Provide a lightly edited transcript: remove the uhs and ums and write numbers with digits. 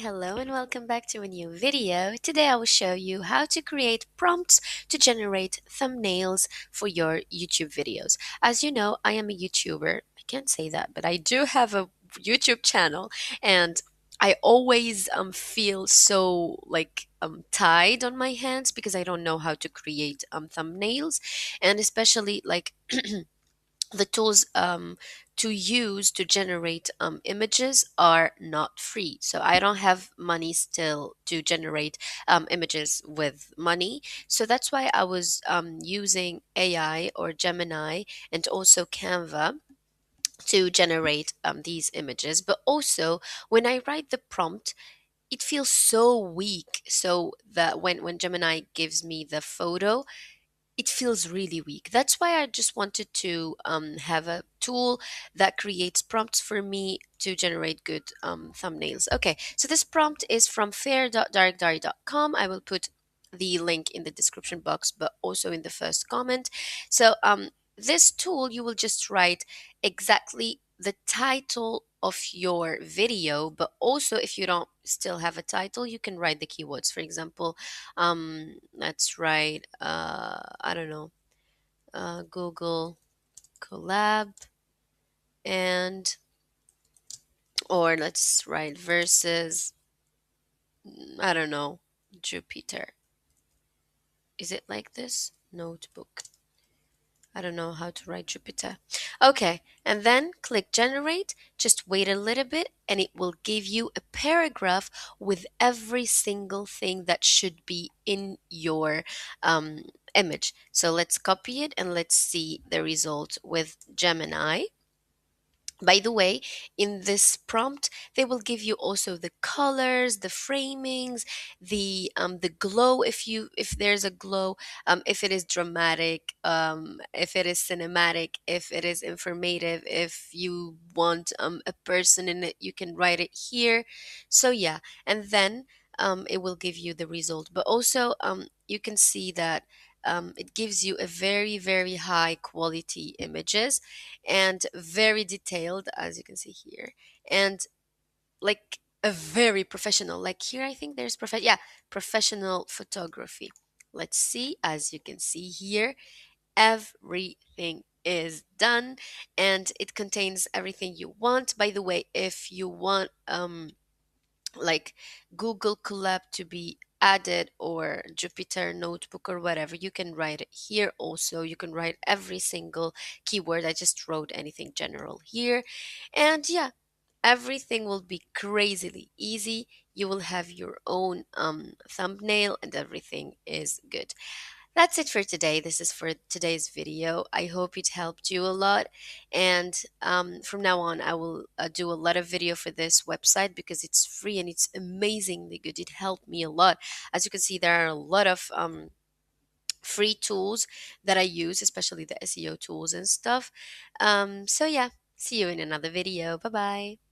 hello and welcome back to a new video. Today I will show you how to create prompts to generate thumbnails for your YouTube videos. As you know, I am a YouTuber. I can't say that, but I do have a YouTube channel and I always feel so tied on my hands because I don't know how to create thumbnails, and especially like the tools to use to generate images are not free. So I don't have money still to generate images with money. So that's why I was using AI or Gemini and also Canva to generate these images. But also, when I write the prompt, it feels so weak. So that when Gemini gives me the photo, it feels really weak. That's why I just wanted to have a tool that creates prompts for me to generate good thumbnails. Okay, so this prompt is from fair.darkdiary.com. I will put the link in the description box, but also in the first comment. So this tool, you will just write exactly the title of your video, but also if you don't still have a title, you can write the keywords. For example, let's write I don't know, Google collab, and or let's write versus, I don't know, Jupiter. Is it like this? Notebook. I don't know how to write Jupiter. Okay, and then click generate. Just wait a little bit and it will give you a paragraph with every single thing that should be in your um, image. So let's copy it and let's see the result with Gemini. By the way, in this prompt, they will give you also the colors, the framings, the glow if there's a glow, if it is dramatic, if it is cinematic, if it is informative, if you want a person in it, you can write it here. So yeah, and then it will give you the result. But also you can see that it gives you a very high quality images and very detailed, as you can see here, and like a very professional, like here I think there's professional photography. Let's see, as you can see here, everything is done and it contains everything you want. By the way, if you want like Google Collab to be added or Jupyter Notebook or whatever, you can write it here also. You can write every single keyword. I just wrote anything general here. And yeah, everything will be crazily easy. You will have your own thumbnail and everything is good. That's it for today. This is for today's video. I hope it helped you a lot. And from now on, I will do a lot of video for this website because it's free and it's amazingly good. It helped me a lot. As you can see, there are a lot of free tools that I use, especially the SEO tools and stuff. So yeah, see you in another video. Bye bye.